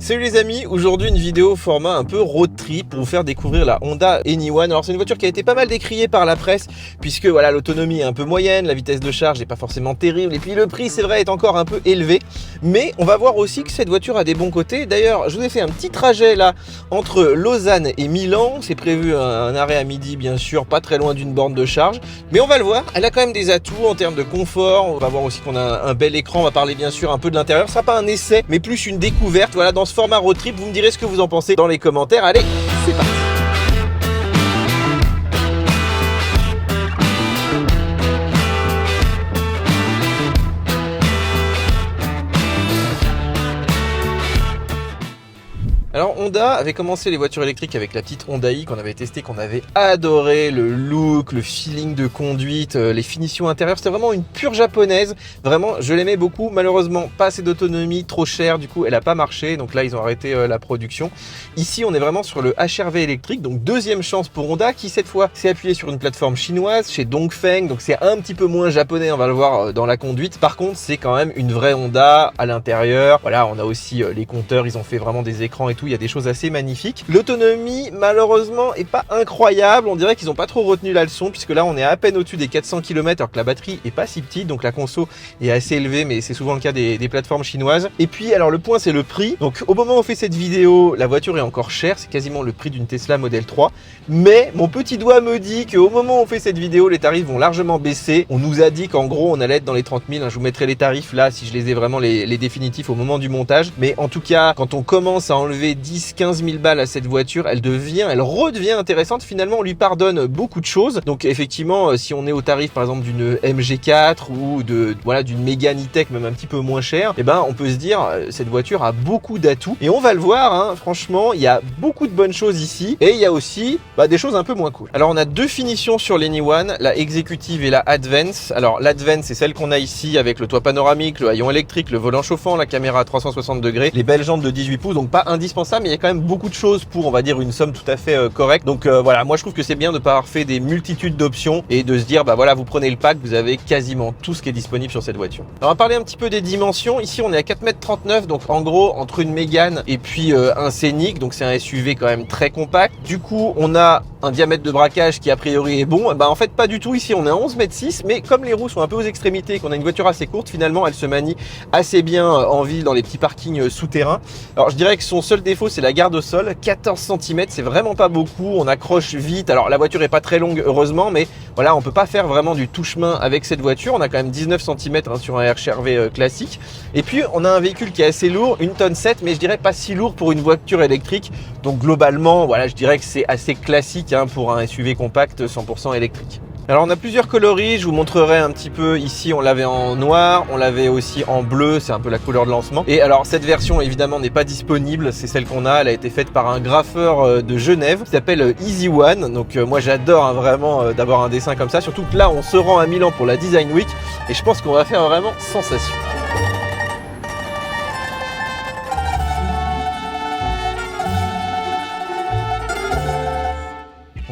Salut les amis, aujourd'hui une vidéo format un peu road trip pour vous faire découvrir la Honda Anyone. Alors c'est une voiture qui a été pas mal décriée par la presse puisque voilà, l'autonomie est un peu moyenne, la vitesse de charge n'est pas forcément terrible et puis le prix c'est vrai est encore un peu élevé. Mais on va voir aussi que cette voiture a des bons côtés. D'ailleurs je vous ai fait un petit trajet là entre Lausanne et Milan. C'est prévu un arrêt à midi bien sûr, pas très loin d'une borne de charge. Mais on va le voir, elle a quand même des atouts en termes de confort. On va voir aussi qu'on a un bel écran, on va parler bien sûr un peu de l'intérieur. Ce sera pas un essai mais plus une découverte. Voilà, dans ce format road trip, vous me direz ce que vous en pensez dans les commentaires. Allez, c'est parti. Alors Honda avait commencé les voitures électriques avec la petite Honda i qu'on avait testé, qu'on avait adoré, le look, le feeling de conduite, les finitions intérieures, c'était vraiment une pure japonaise, vraiment je l'aimais beaucoup. Malheureusement pas assez d'autonomie, trop cher, du coup elle a pas marché, donc là ils ont arrêté la production. Ici on est vraiment sur le HR-V électrique, donc deuxième chance pour Honda qui cette fois s'est appuyé sur une plateforme chinoise chez Dongfeng, donc c'est un petit peu moins japonais, on va le voir dans la conduite. Par contre c'est quand même une vraie Honda à l'intérieur. Voilà, on a aussi les compteurs, ils ont fait vraiment des écrans et tout. Il y a des choses assez magnifiques. L'autonomie malheureusement est pas incroyable, on dirait qu'ils ont pas trop retenu la leçon puisque là on est à peine au-dessus des 400 km alors que la batterie est pas si petite, donc la conso est assez élevée, mais c'est souvent le cas des plateformes chinoises. Et puis alors le point c'est le prix, donc au moment où on fait cette vidéo la voiture est encore chère, c'est quasiment le prix d'une Tesla Model 3, mais mon petit doigt me dit qu'au moment où on fait cette vidéo les tarifs vont largement baisser. On nous a dit qu'en gros on allait être dans les 30 000, je vous mettrai les tarifs là si je les ai vraiment les définitifs au moment du montage, mais en tout cas quand on commence à enlever 10-15 000 balles à cette voiture, elle redevient intéressante. Finalement, on lui pardonne beaucoup de choses. Donc effectivement, si on est au tarif par exemple d'une MG4 ou d'une Mégane E-Tech même un petit peu moins cher, eh ben on peut se dire cette voiture a beaucoup d'atouts et on va le voir. Hein, franchement, il y a beaucoup de bonnes choses ici et il y a aussi des choses un peu moins cool. Alors on a deux finitions sur l'Anyone, la Executive et la Advance. Alors l'Advance c'est celle qu'on a ici avec le toit panoramique, le haillon électrique, le volant chauffant, la caméra à 360 degrés, les belles jantes de 18 pouces, donc pas indispensable, mais il y a quand même beaucoup de choses pour, on va dire, une somme tout à fait correcte. Donc voilà, moi je trouve que c'est bien de ne pas avoir fait des multitudes d'options et de se dire, voilà, vous prenez le pack, vous avez quasiment tout ce qui est disponible sur cette voiture. Alors on va parler un petit peu des dimensions. Ici on est à 4,39 m, donc en gros entre une Mégane et puis un Scénic, donc c'est un SUV quand même très compact. Du coup on a un diamètre de braquage qui a priori est bon. En fait pas du tout, ici on est à 11,6 m, mais comme les roues sont un peu aux extrémités, qu'on a une voiture assez courte, finalement elle se manie assez bien en ville dans les petits parkings souterrains. Alors je dirais que son seul défaut c'est la garde au sol, 14 cm, c'est vraiment pas beaucoup, on accroche vite. Alors la voiture est pas très longue heureusement, mais voilà, on peut pas faire vraiment du touche-main avec cette voiture. On a quand même 19 cm sur un HR-V classique. Et puis on a un véhicule qui est assez lourd, 1,7 tonne, mais je dirais pas si lourd pour une voiture électrique. Donc globalement, voilà, je dirais que c'est assez classique pour un SUV compact 100% électrique. Alors on a plusieurs coloris, je vous montrerai un petit peu. Ici on l'avait en noir, on l'avait aussi en bleu, c'est un peu la couleur de lancement. Et alors cette version évidemment n'est pas disponible, c'est celle qu'on a, elle a été faite par un graffeur de Genève qui s'appelle Easy One. Donc moi j'adore vraiment d'avoir un dessin comme ça, surtout que là on se rend à Milan pour la Design Week et je pense qu'on va faire vraiment sensation.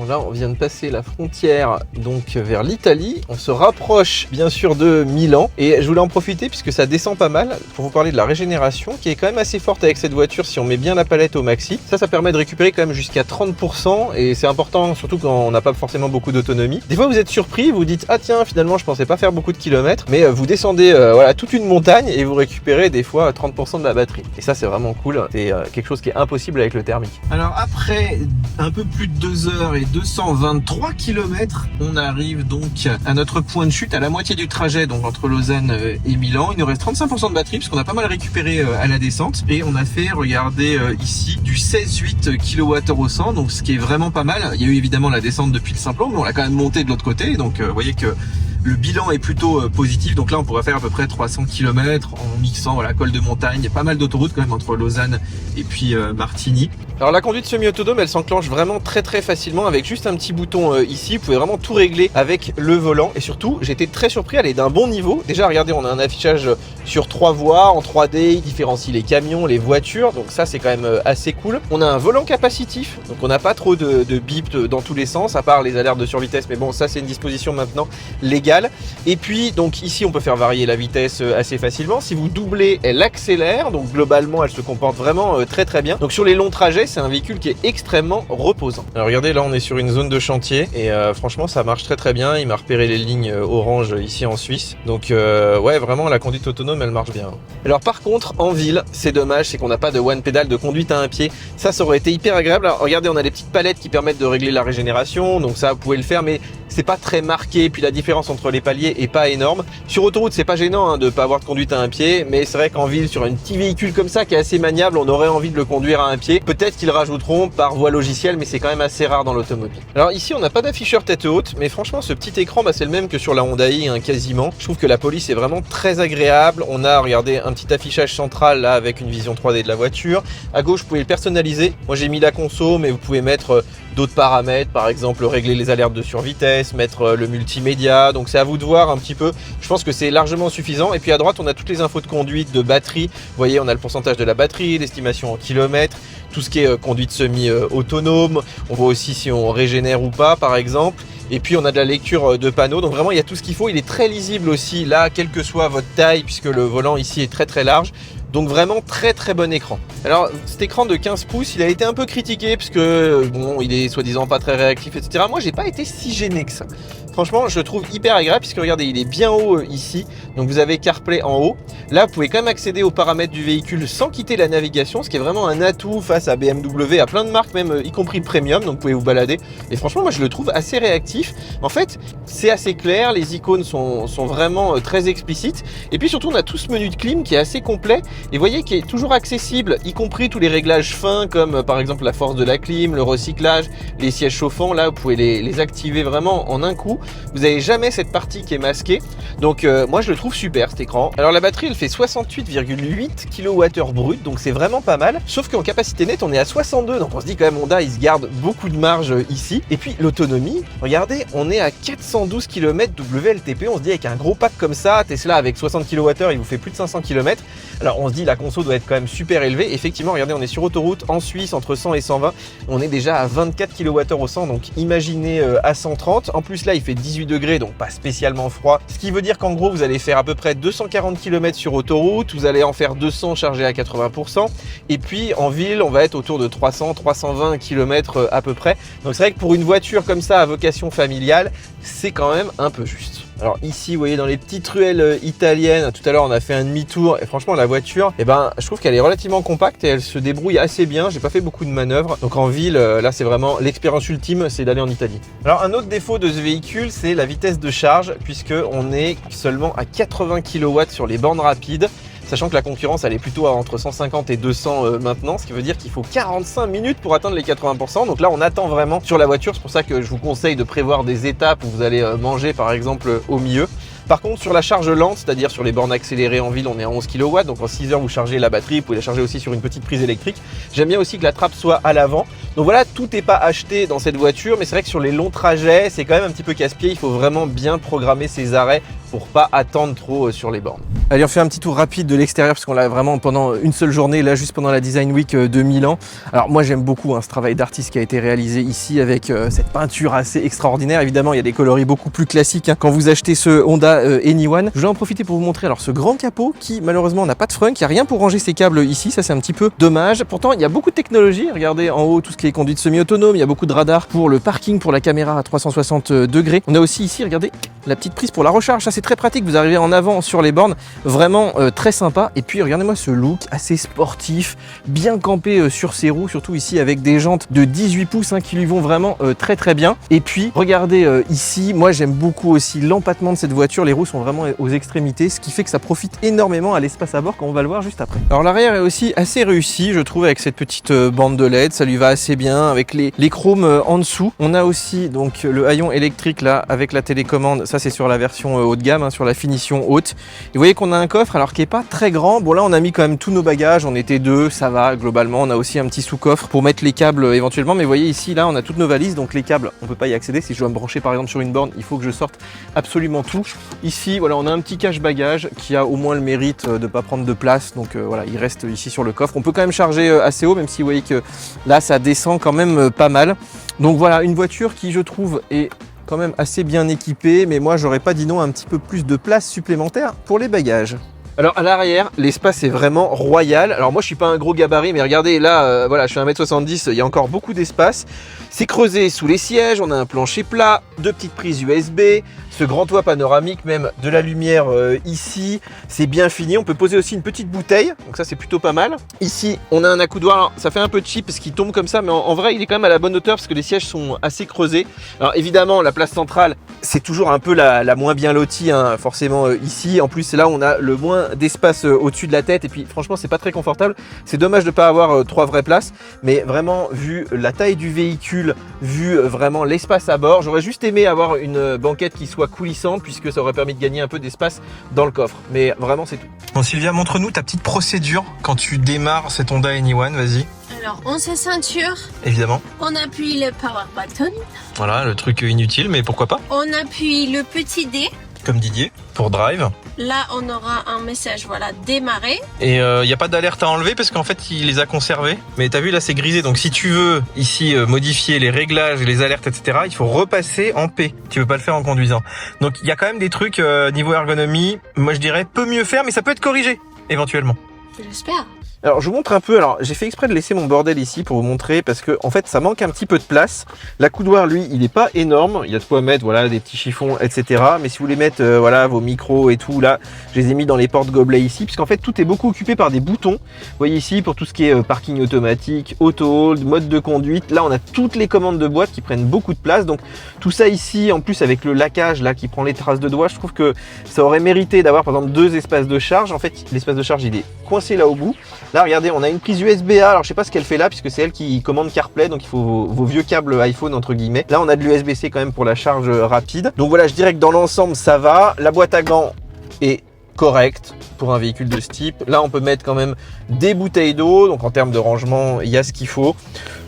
Là, on vient de passer la frontière donc vers l'Italie. On se rapproche bien sûr de Milan et je voulais en profiter puisque ça descend pas mal pour vous parler de la régénération qui est quand même assez forte avec cette voiture si on met bien la palette au maxi. Ça permet de récupérer quand même jusqu'à 30% et c'est important surtout quand on n'a pas forcément beaucoup d'autonomie. Des fois vous êtes surpris, vous vous dites ah tiens finalement je pensais pas faire beaucoup de kilomètres, mais vous descendez voilà toute une montagne et vous récupérez des fois 30% de la batterie. Et ça c'est vraiment cool, c'est quelque chose qui est impossible avec le thermique. Alors après un peu plus de 2 heures et 223 km, on arrive donc à notre point de chute, à la moitié du trajet, donc entre Lausanne et Milan. Il nous reste 35% de batterie puisqu'on a pas mal récupéré à la descente et on a fait, regardez ici, du 16,8 kWh au 100, donc ce qui est vraiment pas mal. Il y a eu évidemment la descente depuis le Simplon, mais on l'a quand même monté de l'autre côté, donc vous voyez que le bilan est plutôt positif. Donc là on pourrait faire à peu près 300 km en mixant col de montagne. Il y a pas mal d'autoroutes quand même entre Lausanne et puis Martigny. Alors la conduite semi-autonome elle s'enclenche vraiment très facilement avec juste un petit bouton ici. Vous pouvez vraiment tout régler avec le volant et surtout j'étais très surpris, elle est d'un bon niveau. Déjà regardez, on a un affichage sur 3 voies en 3D, il différencie les camions, les voitures, donc ça c'est quand même assez cool. On a un volant capacitif, donc on n'a pas trop de bip dans tous les sens à part les alertes de survitesse, mais bon ça c'est une disposition maintenant légale égale. Et puis donc ici on peut faire varier la vitesse assez facilement. Si vous doublez, elle accélère, donc globalement elle se comporte vraiment très très bien. Donc sur les longs trajets, c'est un véhicule qui est extrêmement reposant. Alors regardez, là on est sur une zone de chantier et franchement ça marche très très bien. Il m'a repéré les lignes orange ici en Suisse. Donc ouais, vraiment la conduite autonome elle marche bien. Alors par contre en ville, c'est dommage, c'est qu'on n'a pas de one pedal de conduite à un pied. Ça aurait été hyper agréable. Alors regardez, on a des petites palettes qui permettent de régler la régénération, donc ça vous pouvez le faire, mais c'est pas très marqué. Puis la différence entre les paliers est pas énorme. Sur autoroute, c'est pas gênant de pas avoir de conduite à un pied, mais c'est vrai qu'en ville, sur un petit véhicule comme ça qui est assez maniable, on aurait envie de le conduire à un pied. Peut-être qu'ils rajouteront par voie logicielle, mais c'est quand même assez rare dans l'automobile. Alors ici, on n'a pas d'afficheur tête haute, mais franchement, ce petit écran, c'est le même que sur la Hyundai, quasiment. Je trouve que la police est vraiment très agréable. On a, regardez, un petit affichage central là avec une vision 3D de la voiture. À gauche, vous pouvez le personnaliser. Moi, j'ai mis la conso, mais vous pouvez mettre d'autres paramètres, par exemple régler les alertes de survitesse, mettre le multimédia, donc c'est à vous de voir un petit peu. Je pense que c'est largement suffisant. Et puis à droite on a toutes les infos de conduite, de batterie. Vous voyez, on a le pourcentage de la batterie, l'estimation en kilomètres, tout ce qui est conduite semi-autonome. On voit aussi si on régénère ou pas par exemple. Et puis on a de la lecture de panneaux, donc vraiment il y a tout ce qu'il faut. Il est très lisible aussi là, quelle que soit votre taille, puisque le volant ici est très très large. Donc vraiment très très bon écran. Alors cet écran de 15 pouces, il a été un peu critiqué parce que bon, il est soi-disant pas très réactif, etc. Moi j'ai pas été si gêné que ça. Franchement, je le trouve hyper agréable puisque regardez, il est bien haut ici. Donc vous avez CarPlay en haut. Là, vous pouvez quand même accéder aux paramètres du véhicule sans quitter la navigation, ce qui est vraiment un atout face à BMW, à plein de marques, même y compris le premium. Donc vous pouvez vous balader. Et franchement, moi je le trouve assez réactif. En fait, c'est assez clair. Les icônes sont vraiment très explicites. Et puis surtout, on a tout ce menu de clim qui est assez complet. Et vous voyez qu'il est toujours accessible, y compris tous les réglages fins comme par exemple la force de la clim, le recyclage, les sièges chauffants. Là, vous pouvez les activer vraiment en un coup. Vous n'avez jamais cette partie qui est masquée. Donc moi je le trouve super cet écran. Alors la batterie elle fait 68,8 kWh brut, donc c'est vraiment pas mal. Sauf qu'en capacité nette on est à 62, donc on se dit quand même Honda il se garde beaucoup de marge ici. Et puis l'autonomie, regardez, on est à 412 km WLTP. On se dit avec un gros pack comme ça, Tesla avec 60 kWh il vous fait plus de 500 km. Alors on se dit la conso doit être quand même super élevée. Effectivement, regardez, on est sur autoroute en Suisse entre 100 et 120. On est déjà à 24 kWh au 100, donc imaginez à 130. En plus là il fait 18 degrés, donc pas spécialement froid. Ce qui veut dire qu'en gros, vous allez faire à peu près 240 km sur autoroute, vous allez en faire 200 chargés à 80%. Et puis en ville, on va être autour de 300-320 km à peu près. Donc c'est vrai que pour une voiture comme ça à vocation familiale, c'est quand même un peu juste. Alors ici, vous voyez, dans les petites ruelles italiennes, tout à l'heure on a fait un demi-tour et franchement la voiture, je trouve qu'elle est relativement compacte et elle se débrouille assez bien. J'ai pas fait beaucoup de manœuvres. Donc en ville, là c'est vraiment l'expérience ultime, c'est d'aller en Italie. Alors un autre défaut de ce véhicule, c'est la vitesse de charge, puisque on est seulement à 80 kW sur les bornes rapides. Sachant que la concurrence elle est plutôt à entre 150 et 200 maintenant, ce qui veut dire qu'il faut 45 minutes pour atteindre les 80%. Donc là on attend vraiment sur la voiture, c'est pour ça que je vous conseille de prévoir des étapes où vous allez manger par exemple au milieu. Par contre, sur la charge lente, c'est-à-dire sur les bornes accélérées en ville, on est à 11 kW. Donc en 6 heures, vous chargez la batterie. Vous pouvez la charger aussi sur une petite prise électrique. J'aime bien aussi que la trappe soit à l'avant. Donc voilà, tout n'est pas acheté dans cette voiture. Mais c'est vrai que sur les longs trajets, c'est quand même un petit peu casse-pied. Il faut vraiment bien programmer ses arrêts pour pas attendre trop sur les bornes. Allez, on fait un petit tour rapide de l'extérieur parce qu'on l'a vraiment pendant une seule journée, là juste pendant la Design Week de Milan. Alors moi j'aime beaucoup ce travail d'artiste qui a été réalisé ici avec cette peinture assez extraordinaire. Évidemment, il y a des coloris beaucoup plus classiques quand vous achetez ce Honda Anyone. Je vais en profiter pour vous montrer alors ce grand capot qui malheureusement n'a pas de frunk. Il n'y a rien pour ranger ses câbles ici, ça c'est un petit peu dommage. Pourtant, il y a beaucoup de technologie. Regardez en haut tout ce qui est conduite semi-autonome. Il y a beaucoup de radars pour le parking, pour la caméra à 360 degrés. On a aussi ici, regardez, la petite prise pour la recharge. Ça c'est très pratique. Vous arrivez en avant sur les bornes. Vraiment très sympa. Et puis regardez-moi ce look assez sportif, bien campé sur ses roues, surtout ici avec des jantes de 18 pouces qui lui vont vraiment très très bien. Et puis regardez ici, moi j'aime beaucoup aussi l'empattement de cette voiture. Les roues sont vraiment aux extrémités, ce qui fait que ça profite énormément à l'espace à bord, comme on va le voir juste après. Alors l'arrière est aussi assez réussi, je trouve, avec cette petite bande de LED. Ça lui va assez bien avec les chromes en dessous. On a aussi donc le haillon électrique là avec la télécommande. Ça c'est sur la version haut de gamme, sur la finition haute. Et vous voyez qu'on a un coffre alors qui est pas très grand. Bon là on a mis quand même tous nos bagages, on était deux, ça va globalement. On a aussi un petit sous-coffre pour mettre les câbles éventuellement, mais vous voyez ici là on a toutes nos valises, donc les câbles on peut pas y accéder. Si je dois me brancher par exemple sur une borne, il faut que je sorte absolument tout. Ici voilà, on a un petit cache-bagages qui a au moins le mérite de pas prendre de place, donc voilà, il reste ici sur le coffre. On peut quand même charger assez haut, même si vous voyez que là ça descend quand même pas mal. Donc voilà, une voiture qui je trouve est quand même assez bien équipé, mais moi j'aurais pas dit non à un petit peu plus de place supplémentaire pour les bagages. Alors à l'arrière, l'espace est vraiment royal. Alors moi je suis pas un gros gabarit, mais regardez là, voilà, je suis 1m70, il y a encore beaucoup d'espace. C'est creusé sous les sièges, on a un plancher plat, 2 petites prises USB, ce grand toit panoramique, même de la lumière ici, c'est bien fini. On peut poser aussi une petite bouteille, donc ça c'est plutôt pas mal. Ici, on a un accoudoir, alors, ça fait un peu cheap parce qu'il tombe comme ça, mais en vrai il est quand même à la bonne hauteur parce que les sièges sont assez creusés. Alors évidemment, la place centrale, c'est toujours un peu la moins bien lotie, hein, forcément ici. En plus, c'est là où on a le moins d'espace au-dessus de la tête, et puis franchement, c'est pas très confortable. C'est dommage de pas avoir 3 vraies places, mais vraiment, vu la taille du véhicule, vu vraiment l'espace à bord, j'aurais juste aimé avoir une banquette qui soit coulissante, puisque ça aurait permis de gagner un peu d'espace dans le coffre. Mais vraiment, c'est tout. Bon, Sylvia, montre-nous ta petite procédure quand tu démarres cette Honda Anyone, vas-y. Alors, on se ceinture, Évidemment. on appuie le power button, Voilà, le truc inutile, mais pourquoi pas. on appuie le petit D. Comme Didier, pour drive. Là, on aura un message, voilà, démarrer. Et il n'y a pas d'alerte à enlever parce qu'en fait, il les a conservés. Mais t'as vu, là, c'est grisé. Donc, si tu veux ici modifier les réglages, les alertes, etc., il faut repasser en P. Tu peux pas le faire en conduisant. Donc, il y a quand même des trucs niveau ergonomie. Moi, je dirais, peut mieux faire, mais ça peut être corrigé, éventuellement. J'espère. Alors je vous montre un peu, alors j'ai fait exprès de laisser mon bordel ici pour vous montrer parce que en fait ça manque un petit peu de place. L'accoudoir lui il n'est pas énorme, il y a de quoi mettre voilà des petits chiffons etc. Mais si vous voulez mettre voilà vos micros et tout là, je les ai mis dans les portes gobelets ici puisqu'en fait tout est beaucoup occupé par des boutons. Vous voyez ici pour tout ce qui est parking automatique, auto hold, mode de conduite, là on a toutes les commandes de boîte qui prennent beaucoup de place. Donc tout ça ici en plus avec le laquage là qui prend les traces de doigts, je trouve que ça aurait mérité d'avoir par exemple 2 espaces de charge. En fait l'espace de charge il est coincé là au bout. Là, regardez, on a une prise USB-A. Alors, je sais pas ce qu'elle fait là, puisque c'est elle qui commande CarPlay. Donc, il faut vos vieux câbles iPhone, entre guillemets. Là, on a de l'USB-C quand même pour la charge rapide. Donc, voilà, je dirais que dans l'ensemble, ça va. La boîte à gants est correcte pour un véhicule de ce type. Là, on peut mettre quand même des bouteilles d'eau. Donc, en termes de rangement, il y a ce qu'il faut.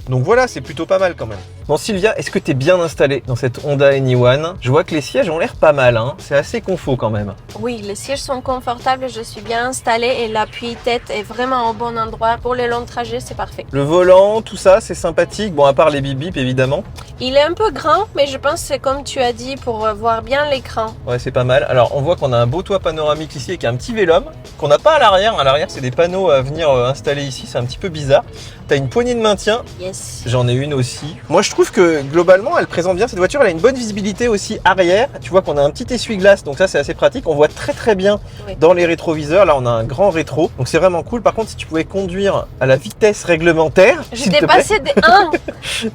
Donc, voilà, c'est plutôt pas mal quand même. Bon, Sylvia, est-ce que tu es bien installée dans cette Honda Anyone? Je vois que les sièges ont l'air pas mal, hein. C'est assez confort quand même. Oui, les sièges sont confortables, je suis bien installée et l'appui-tête est vraiment au bon endroit. Pour les longs trajets, c'est parfait. Le volant, tout ça, c'est sympathique. Bon, à part les bip-bip, évidemment. Il est un peu grand, mais je pense que c'est comme tu as dit pour voir bien l'écran. Ouais, c'est pas mal. Alors, on voit qu'on a un beau toit panoramique ici avec un petit vélum qu'on n'a pas à l'arrière. À l'arrière, c'est des panneaux à venir installer ici. C'est un petit peu bizarre. T'as une poignée de maintien. Yes. J'en ai une aussi. Moi, je trouve que globalement, elle présente bien cette voiture. Elle a une bonne visibilité aussi arrière. Tu vois qu'on a un petit essuie-glace, donc ça, c'est assez pratique. On voit très très bien dans les rétroviseurs. Là, on a un grand rétro, donc c'est vraiment cool. Par contre, si tu pouvais conduire à la vitesse réglementaire, J'ai dépassé de 1.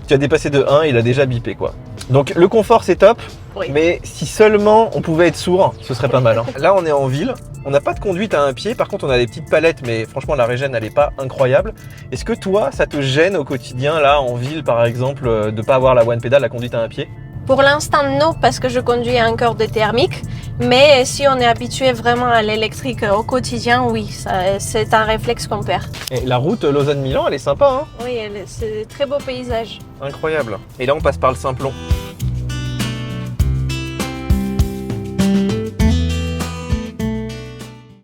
tu as dépassé de 1, il a déjà bipé quoi. Donc le confort c'est top, Oui. mais si seulement on pouvait être sourd, ce serait pas mal. Hein. Là on est en ville, on n'a pas de conduite à un pied, par contre on a des petites palettes, mais franchement la régène elle est pas incroyable. Est-ce que toi ça te gêne au quotidien là en ville par exemple de pas avoir la one pedal, la conduite à un pied? Pour l'instant, non, parce que je conduis encore de thermique. Mais si on est habitué vraiment à l'électrique au quotidien, oui, c'est un réflexe qu'on perd. Et la route Lausanne-Milan elle est sympa, hein? Oui, c'est très beau paysage. Incroyable. Et là on passe par le Simplon.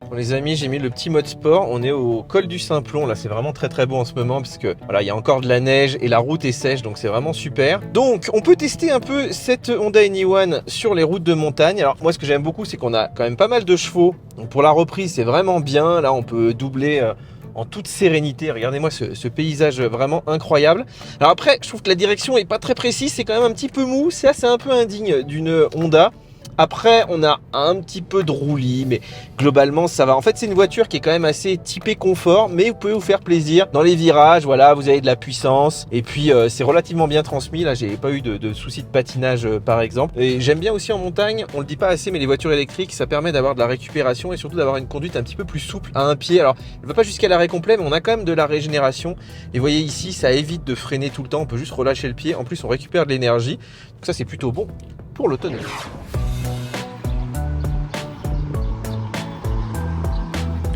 Bon, les amis, j'ai mis le petit mode sport. On est au col du Simplon. Là, c'est vraiment très très beau en ce moment parce que voilà, il y a encore de la neige et la route est sèche, donc c'est vraiment super. Donc, on peut tester un peu cette Honda Anyone sur les routes de montagne. Alors, moi, ce que j'aime beaucoup, c'est qu'on a quand même pas mal de chevaux. Donc, pour la reprise, c'est vraiment bien. Là, on peut doubler en toute sérénité. Regardez-moi ce paysage vraiment incroyable. Alors après, je trouve que la direction est pas très précise. C'est quand même un petit peu mou. Ça, c'est un peu indigne d'une Honda. Après, on a un petit peu de roulis, mais globalement, ça va. En fait, c'est une voiture qui est quand même assez typée confort, mais vous pouvez vous faire plaisir. Dans les virages, voilà, vous avez de la puissance. Et puis, c'est relativement bien transmis. Là, j'ai pas eu de soucis de patinage, par exemple. Et j'aime bien aussi en montagne, on le dit pas assez, mais les voitures électriques, ça permet d'avoir de la récupération et surtout d'avoir une conduite un petit peu plus souple à un pied. Alors, elle va pas jusqu'à l'arrêt complet, mais on a quand même de la régénération. Et vous voyez ici, ça évite de freiner tout le temps. On peut juste relâcher le pied. En plus, on récupère de l'énergie. Donc ça, c'est plutôt bon pour l'autonomie.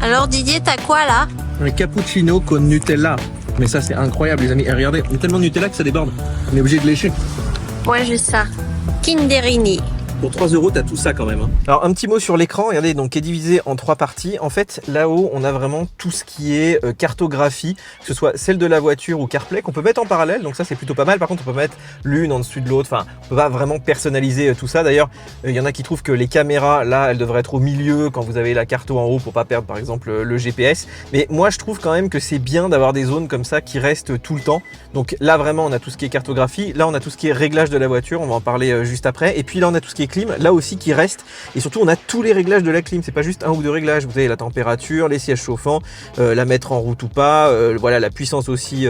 Alors Didier, t'as quoi là? Un cappuccino con Nutella. Mais ça, c'est incroyable, les amis. Et regardez, il y a tellement de Nutella que ça déborde. On est obligé de lécher. Moi j'ai ça. Kinderini. Pour 3 €, t'as tout ça quand même. Hein. Alors un petit mot sur l'écran, regardez, donc qui est divisé en 3 parties. En fait, là-haut, on a vraiment tout ce qui est cartographie, que ce soit celle de la voiture ou CarPlay, qu'on peut mettre en parallèle. Donc ça, c'est plutôt pas mal. Par contre, on peut mettre l'une en dessus de l'autre. Enfin, on peut pas vraiment personnaliser tout ça. D'ailleurs, il y en a qui trouvent que les caméras, là, elles devraient être au milieu quand vous avez la carto en haut pour pas perdre, par exemple, le GPS. Mais moi, je trouve quand même que c'est bien d'avoir des zones comme ça qui restent tout le temps. Donc là, vraiment, on a tout ce qui est cartographie. Là, on a tout ce qui est réglage de la voiture. On va en parler juste après. Et puis là, on a tout ce qui est clim, là aussi qui reste, et surtout on a tous les réglages de la clim, c'est pas juste un ou deux réglages, vous avez la température, les sièges chauffants, la mettre en route ou pas, voilà la puissance aussi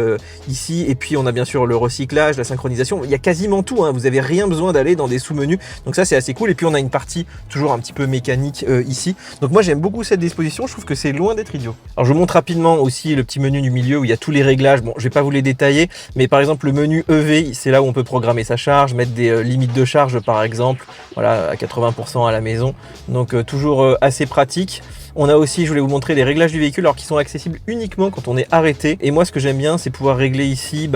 ici, et puis on a bien sûr le recyclage, la synchronisation, il y a quasiment tout, hein, vous avez rien besoin d'aller dans des sous-menus, donc ça c'est assez cool, et puis on a une partie toujours un petit peu mécanique ici, donc moi j'aime beaucoup cette disposition, je trouve que c'est loin d'être idiot. Alors je vous montre rapidement aussi le petit menu du milieu où il y a tous les réglages, bon je vais pas vous les détailler, mais par exemple le menu EV, c'est là où on peut programmer sa charge, mettre des limites de charge par exemple, voilà, à 80% à la maison, donc toujours assez pratique. On a aussi, je voulais vous montrer les réglages du véhicule, alors qui sont accessibles uniquement quand on est arrêté, et moi ce que j'aime bien c'est pouvoir régler ici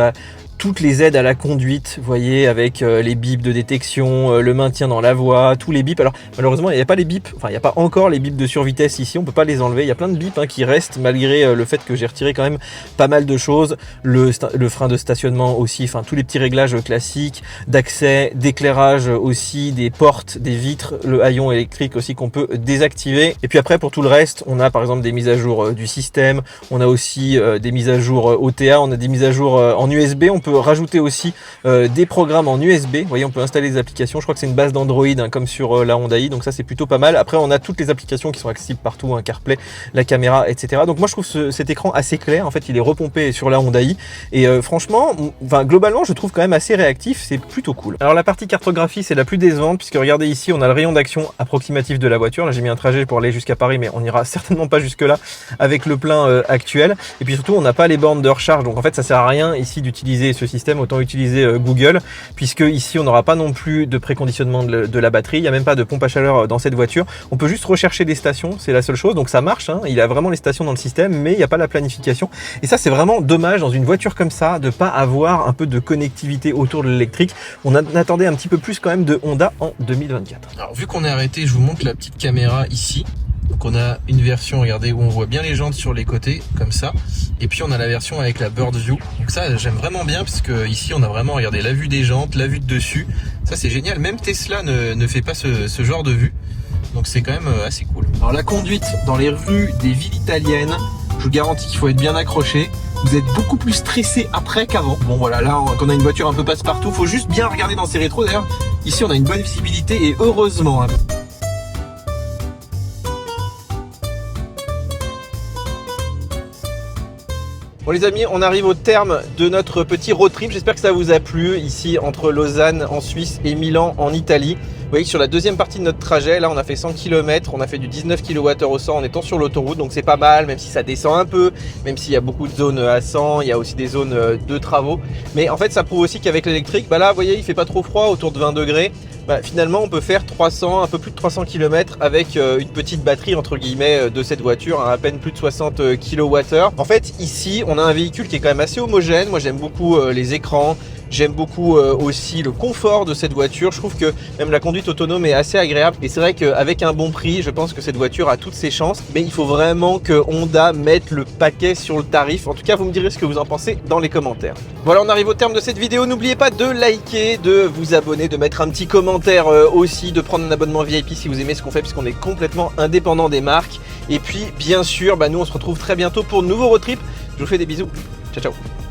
toutes les aides à la conduite, vous voyez, avec les bips de détection, le maintien dans la voie, tous les bips. Alors malheureusement il n'y a pas les bips, enfin il n'y a pas encore les bips de survitesse ici, on peut pas les enlever, il y a plein de bips qui restent malgré le fait que j'ai retiré quand même pas mal de choses, le frein de stationnement aussi, enfin tous les petits réglages classiques, d'accès, d'éclairage aussi, des portes, des vitres, le haillon électrique aussi qu'on peut désactiver. Et puis après pour tout le reste, on a par exemple des mises à jour du système, on a aussi des mises à jour OTA, on a des mises à jour en USB, on peut rajouter aussi des programmes en USB, vous voyez on peut installer des applications, je crois que c'est une base d'Android comme sur la Hyundai, donc ça c'est plutôt pas mal. Après on a toutes les applications qui sont accessibles partout, CarPlay, la caméra, etc. Donc moi je trouve cet écran assez clair, en fait il est repompé sur la Hyundai, et franchement, globalement je trouve quand même assez réactif, c'est plutôt cool. Alors la partie cartographie c'est la plus décevante, puisque regardez ici on a le rayon d'action approximatif de la voiture, là j'ai mis un trajet pour aller jusqu'à Paris, mais on n'ira certainement pas jusque là avec le plein actuel, et puis surtout on n'a pas les bornes de recharge, donc en fait ça sert à rien ici d'utiliser ce système, autant utiliser Google, puisque ici on n'aura pas non plus de préconditionnement de la batterie, il n'y a même pas de pompe à chaleur dans cette voiture, on peut juste rechercher des stations, c'est la seule chose, donc ça marche, il a vraiment les stations dans le système, mais il n'y a pas la planification, et ça c'est vraiment dommage dans une voiture comme ça, de pas avoir un peu de connectivité autour de l'électrique. On attendait un petit peu plus quand même de Honda en 2024. Alors vu qu'on est arrêté, je vous montre la petite caméra ici. Donc on a une version, regardez, où on voit bien les jantes sur les côtés, comme ça. Et puis on a la version avec la Bird View. Donc ça, j'aime vraiment bien, parce que ici on a vraiment, regardez, la vue des jantes, la vue de dessus. Ça c'est génial, même Tesla ne fait pas ce genre de vue. Donc c'est quand même assez cool. Alors la conduite dans les rues des villes italiennes, je vous garantis qu'il faut être bien accroché. Vous êtes beaucoup plus stressé après qu'avant. Bon voilà, là quand on a une voiture un peu passe-partout, faut juste bien regarder dans ses rétros. D'ailleurs, ici on a une bonne visibilité, et heureusement. Bon les amis, on arrive au terme de notre petit road trip, j'espère que ça vous a plu, ici entre Lausanne en Suisse et Milan en Italie. Vous voyez que sur la deuxième partie de notre trajet, là on a fait 100 km, on a fait du 19 kWh au 100 en étant sur l'autoroute, donc c'est pas mal, même si ça descend un peu, même s'il y a beaucoup de zones à 100, il y a aussi des zones de travaux. Mais en fait ça prouve aussi qu'avec l'électrique, là vous voyez il fait pas trop froid, autour de 20 degrés. Finalement on peut faire 300, un peu plus de 300 km avec une petite batterie entre guillemets de cette voiture, à peine plus de 60 kWh. En fait ici on a un véhicule qui est quand même assez homogène, moi j'aime beaucoup les écrans, j'aime beaucoup aussi le confort de cette voiture, je trouve que même la conduite autonome est assez agréable, et c'est vrai qu'avec un bon prix je pense que cette voiture a toutes ses chances, mais il faut vraiment que Honda mette le paquet sur le tarif. En tout cas vous me direz ce que vous en pensez dans les commentaires. Voilà, on arrive au terme de cette vidéo, n'oubliez pas de liker, de vous abonner, de mettre un petit commentaire aussi, de prendre un abonnement VIP si vous aimez ce qu'on fait, puisqu'on est complètement indépendant des marques. Et puis bien sûr nous on se retrouve très bientôt pour de nouveaux road trips. Je vous fais des bisous, ciao ciao.